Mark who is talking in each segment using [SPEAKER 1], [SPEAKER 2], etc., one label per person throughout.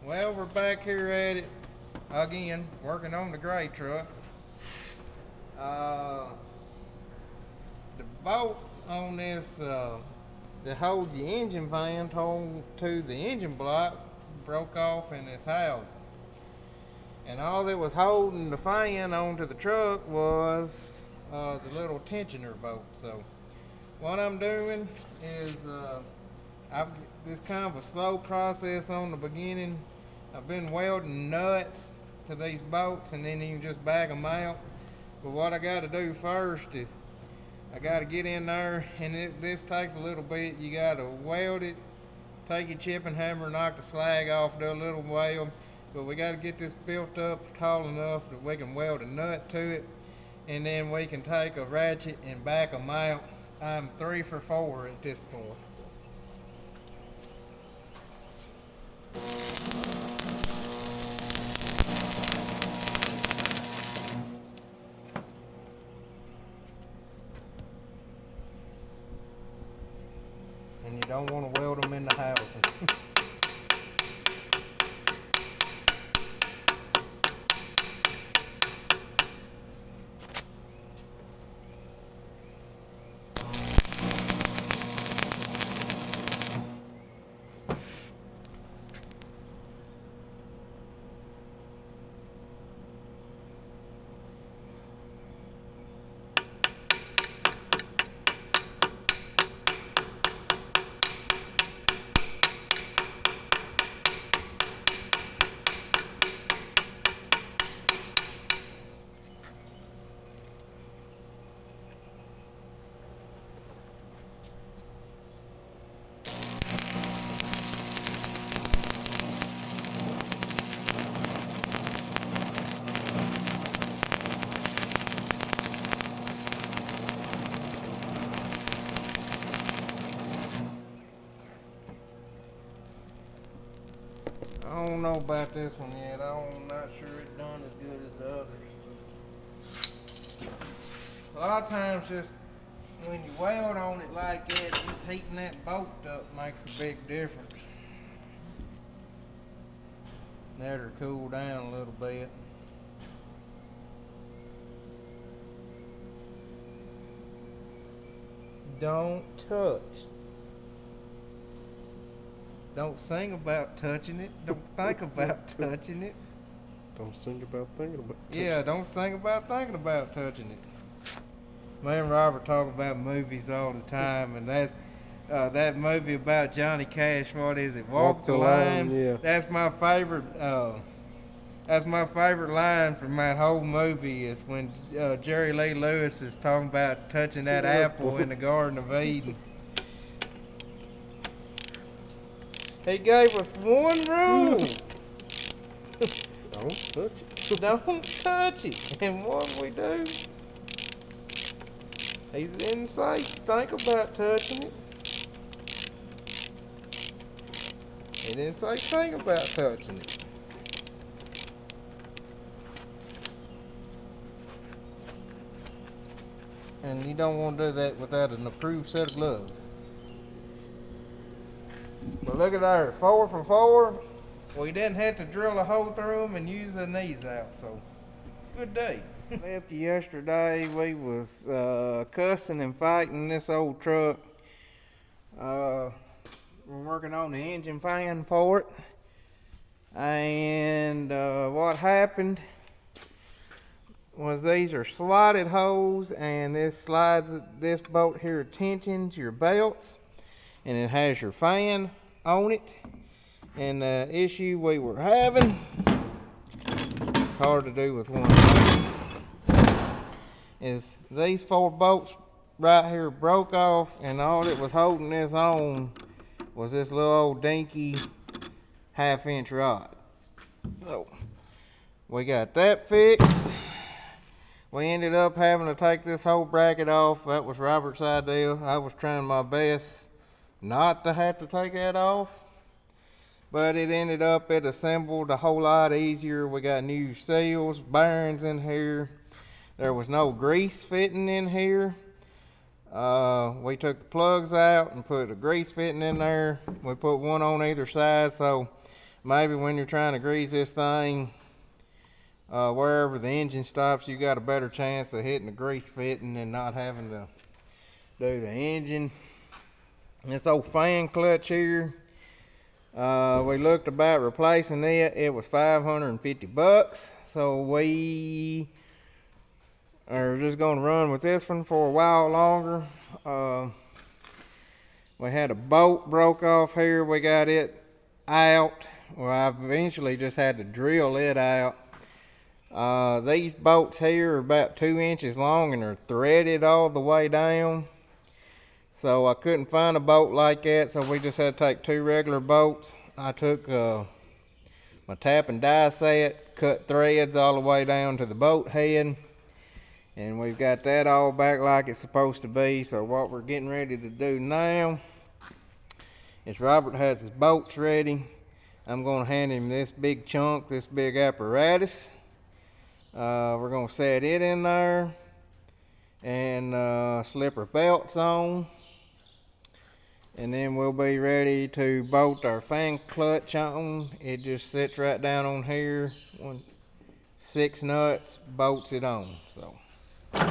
[SPEAKER 1] Well, we're back here at it again, working on the gray truck. Uh, the bolts on this that holds the engine fan to the engine block broke off in this housing. And all that was holding the fan onto the truck was the little tensioner bolt. So what I'm doing is I've this kind of a slow process on the beginning. I've been welding nuts to these bolts and then you just bag them out. But what I got to do first is I got to get in there, and this takes a little bit. You got to weld it, take your chipping hammer, knock the slag off, do a little weld. But we got to get this built up tall enough that we can weld a nut to it, and then we can take a ratchet and back them out. I'm 3 for 4 at this point. And you don't want to weld them in the housing. I don't know about this one yet. I'm not sure it's done as good as the others. A lot of times, just when you weld on it like that, just heating that bolt up makes a big difference. Let her cool down a little bit. Don't touch. Don't sing about touching it. Don't think about touching it.
[SPEAKER 2] Don't think about thinking about touching
[SPEAKER 1] Yeah, don't think about thinking about touching it. Me and Robert talk about movies all the time, and that's that movie about Johnny Cash. What is it? Walk the line.
[SPEAKER 2] Yeah.
[SPEAKER 1] That's my favorite. That's my favorite line from that whole movie. Is when Jerry Lee Lewis is talking about touching that apple in the Garden of Eden. He gave us one rule.
[SPEAKER 2] Don't touch it.
[SPEAKER 1] Don't touch it. And what we do? He didn't say think about touching it. He didn't say think about touching it. And you don't want to do that without an approved set of gloves. But look at there, 4 for 4. We didn't have to drill a hole through them and use the knees out, so good day. After yesterday, we was cussing and fighting this old truck. We're working on the engine fan for it. And what happened was these are slotted holes, and this bolt here tensions your belts, and it has your fan on it. And the issue we were having, hard to do with one, is these 4 bolts right here broke off, and all that was holding this on was this little old dinky 1/2-inch rod. So we got that fixed. We ended up having to take this whole bracket off. That was Robert's idea. I was trying my best not to have to take that off, but it ended up it assembled a whole lot easier. We got new seals, bearings in here. There was no grease fitting in here. We took the plugs out and put a grease fitting in there. We put one on either side, so maybe when you're trying to grease this thing, wherever the engine stops, you got a better chance of hitting the grease fitting and not having to do the engine. This old fan clutch here, we looked about replacing it. It was $550, so we are just gonna run with this one for a while longer. We had a bolt broke off here. We got it out. Well, I eventually just had to drill it out. These bolts here are about 2 inches long and are threaded all the way down. So I couldn't find a bolt like that, so we just had to take 2 regular bolts. I took my tap and die set, cut threads all the way down to the bolt head, and we've got that all back like it's supposed to be. So what we're getting ready to do now is Robert has his bolts ready. I'm going to hand him this big chunk, this big apparatus. We're going to set it in there and slip our belts on, and then we'll be ready to bolt our fan clutch on. It just sits right down on here. 6 nuts, bolts it on. So I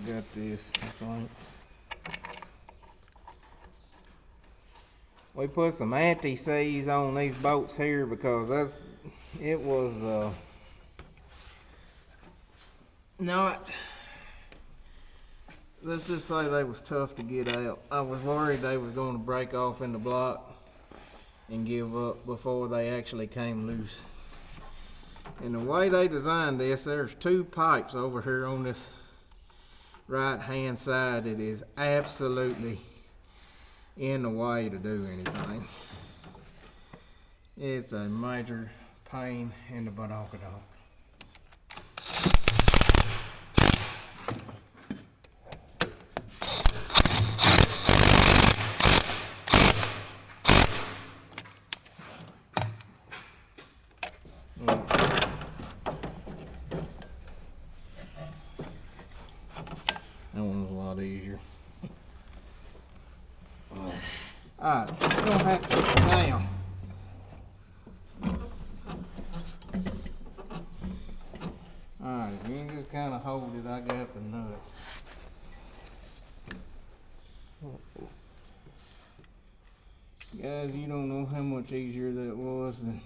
[SPEAKER 1] got this, I think. We put some anti-seize on these bolts here because it was not, let's just say they was tough to get out. I was worried they was going to break off in the block and give up before they actually came loose. And the way they designed this, there's 2 pipes over here on this right hand side. It is absolutely in the way to do anything. It's a major pain in the badonkadonk. That one was a lot easier. Alright, you don't have to go down. Alright, you can just kind of hold it. I got the nuts. Guys, you don't know how much easier that was than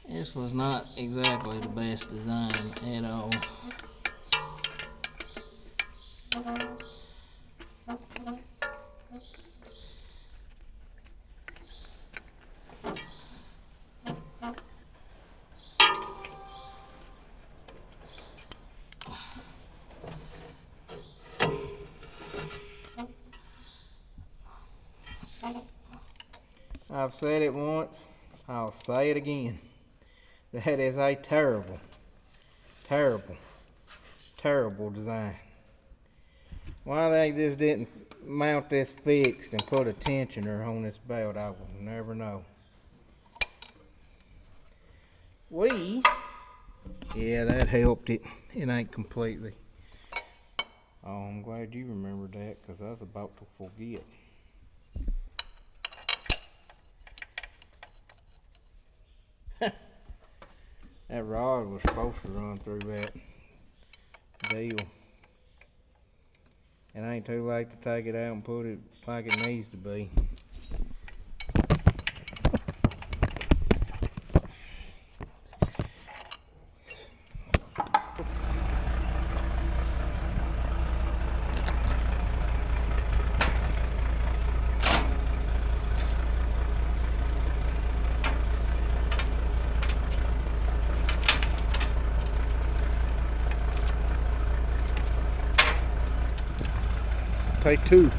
[SPEAKER 1] this was not exactly the best design at all. I've said it once, I'll say it again. That is a terrible, terrible, terrible design. Why they just didn't mount this fixed and put a tensioner on this belt, I will never know. Yeah, that helped it. It ain't completely. Oh, I'm glad you remembered that, because I was about to forget. That rod was supposed to run through that deal. It ain't too late to take it out and put it like it needs to be.
[SPEAKER 2] Take 2.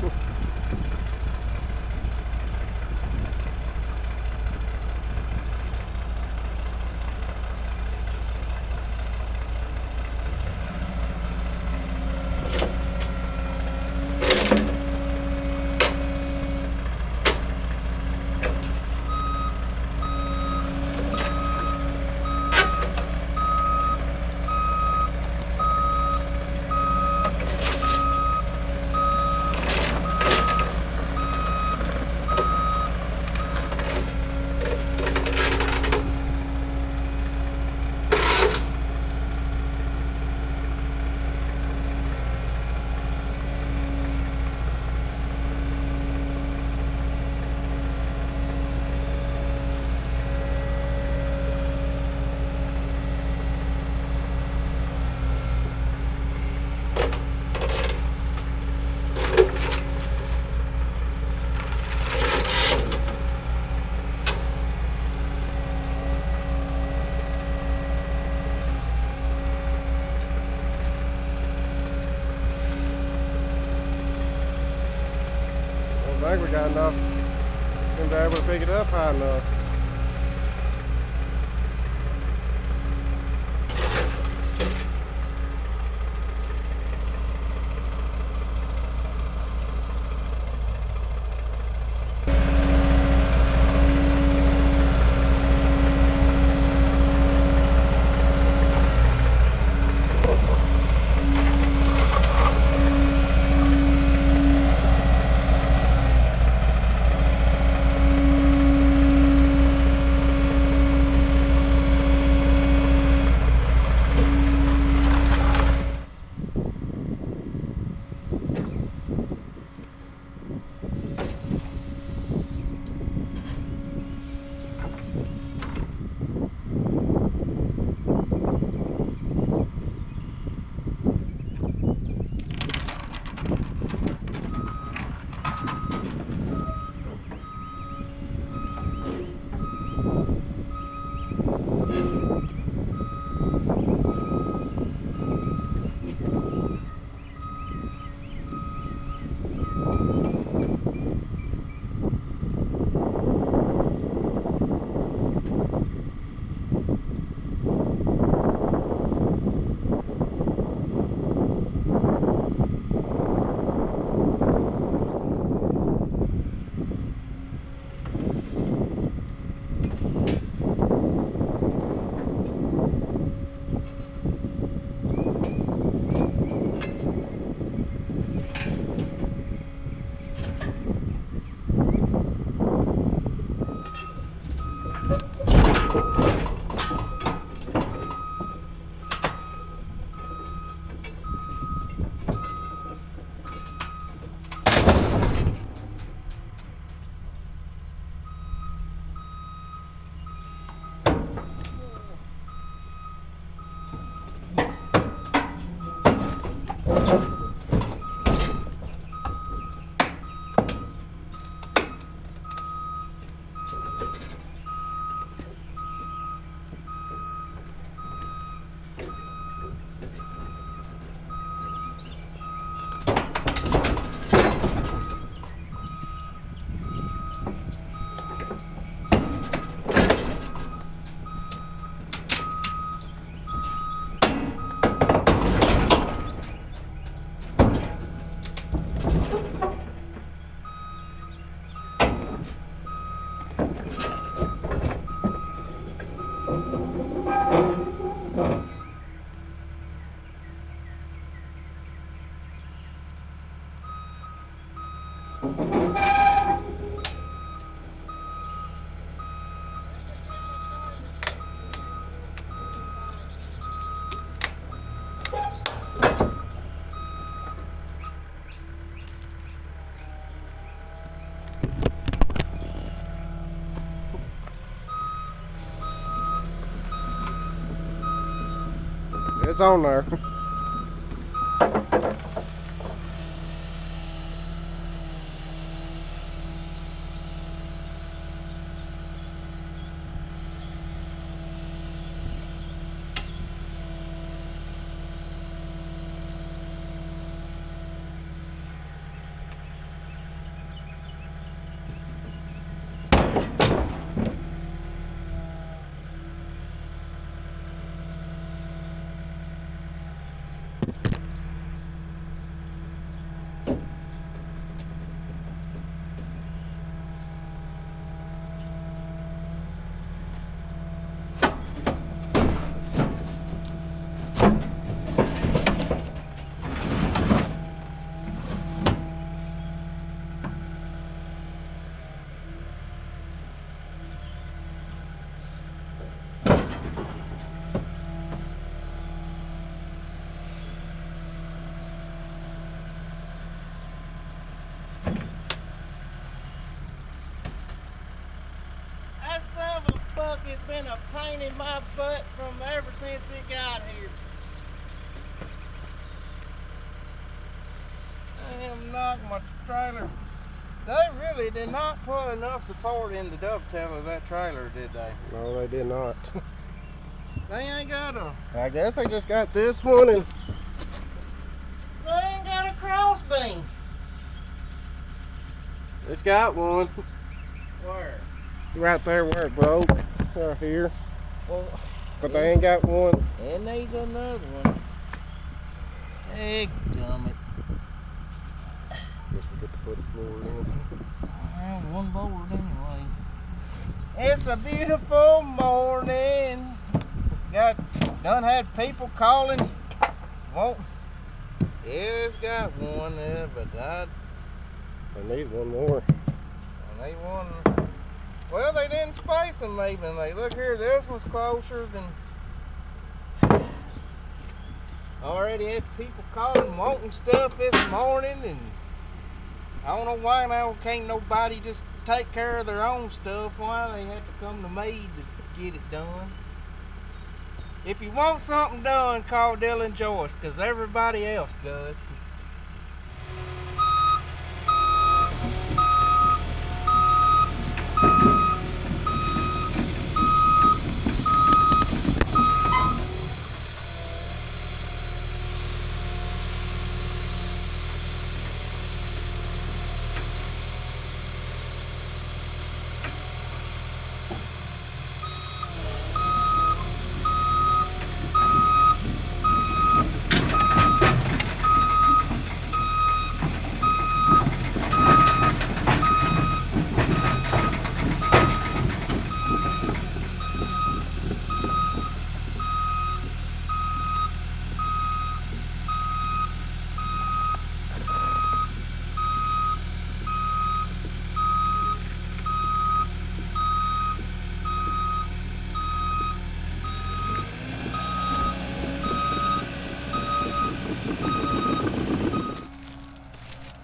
[SPEAKER 2] think we got enough. Gonna be able to pick it up high enough. It's on there.
[SPEAKER 1] It's been a pain in my butt from ever since it got here. I am knocking my trailer. They really did not put enough support in the dovetail of that trailer, did they?
[SPEAKER 2] No, they did not.
[SPEAKER 1] They ain't got a...
[SPEAKER 2] I guess they just got this one and...
[SPEAKER 1] They ain't got a cross beam.
[SPEAKER 2] It's got one.
[SPEAKER 1] Where?
[SPEAKER 2] Right there where it broke. Right here.
[SPEAKER 1] Well,
[SPEAKER 2] But they ain't got one.
[SPEAKER 1] and there's another one. Gummit.
[SPEAKER 2] Guess we get to put a floor in.
[SPEAKER 1] Well, one board anyways. It's a beautiful morning. Done had people calling. Won't. Yeah, it's got one there, but I
[SPEAKER 2] need one more.
[SPEAKER 1] they one. Well, they didn't space them evenly. Look here, this one's closer than. Already had people calling, wanting stuff this morning, and I don't know why now can't nobody just take care of their own stuff. Why they have to come to me to get it done? If you want something done, call Dylan Joyce, because everybody else does.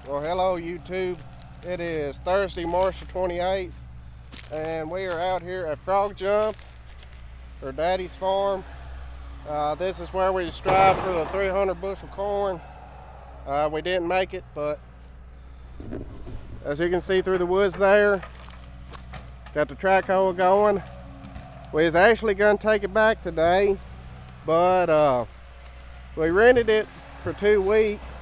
[SPEAKER 2] Well, hello YouTube. It is Thursday, March the 28th, and we are out here at Frog Jump, or Daddy's farm. This is where we strive for the 300 bushel corn. We didn't make it, but as you can see through the woods there, got the track hoe going. We was actually going to take it back today, but we rented it for 2 weeks.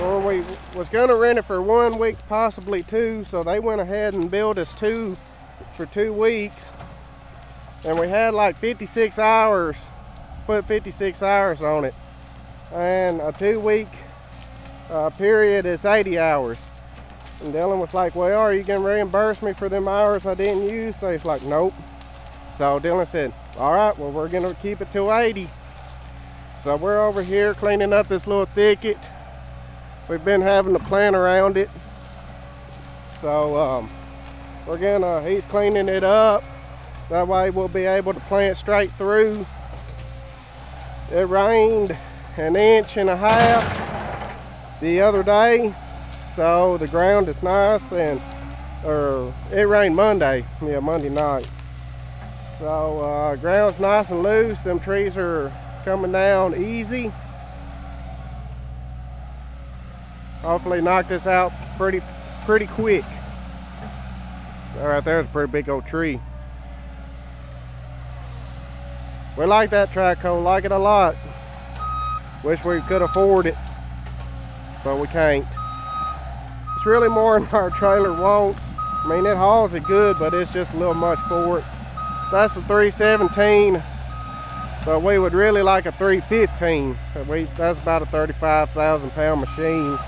[SPEAKER 2] Or we was going to rent it for 1 week, possibly 2, so they went ahead and billed us 2 for 2 weeks. And we had like 56 hours, put 56 hours on it. And a 2 week period is 80 hours. And Dylan was like, well, are you going to reimburse me for them hours I didn't use? So he's like, nope. So Dylan said, all right, well, we're going to keep it to 80. So we're over here cleaning up this little thicket. We've been having to plant around it. So he's cleaning it up. That way we'll be able to plant straight through. It rained 1.5 inches the other day. So the ground is nice, and it rained Monday. Yeah, Monday night. So ground's nice and loose. Them trees are coming down easy. Hopefully knock this out pretty quick. That right there's a pretty big old tree. We like that track hoe, like it a lot. Wish we could afford it, but we can't. It's really more than our trailer wants. I mean, it hauls it good, but it's just a little much for it. That's a 317, but we would really like a 315. That's about a 35,000 pound machine.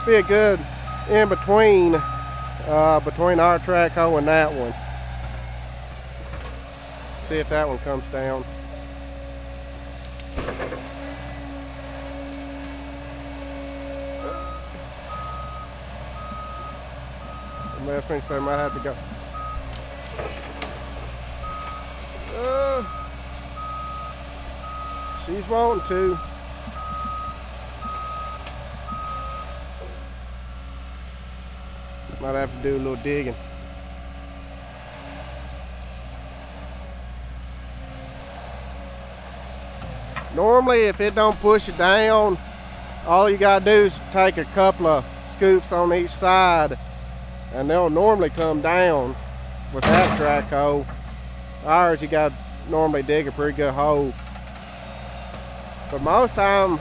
[SPEAKER 2] Be a good in between between our track hoe and that one. See if that one comes down. I think they might have to go. She's wanting to. Might have to do a little digging. Normally, if it don't push it down, all you gotta do is take a couple of scoops on each side, and they'll normally come down with that track hoe. Ours, you gotta normally dig a pretty good hole. But most time,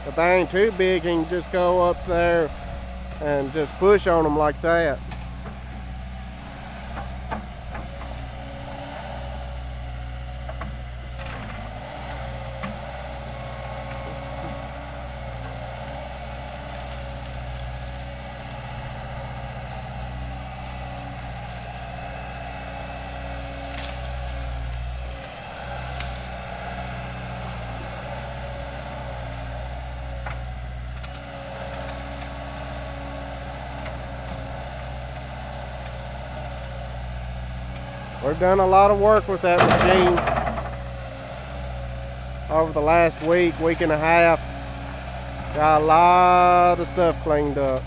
[SPEAKER 2] if they ain't too big, you can just go up there and just push on them like that. We've done a lot of work with that machine over the last week and a half. Got a lot of stuff cleaned up.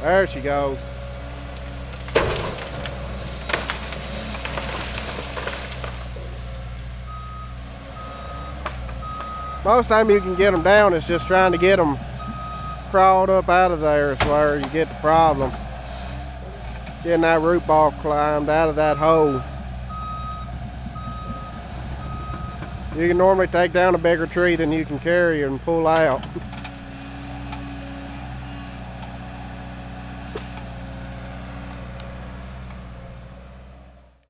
[SPEAKER 2] There she goes. Most time you can get them down is just trying to get them crawled up out of there is where you get the problem. Getting that root ball climbed out of that hole. You can normally take down a bigger tree than you can carry and pull out.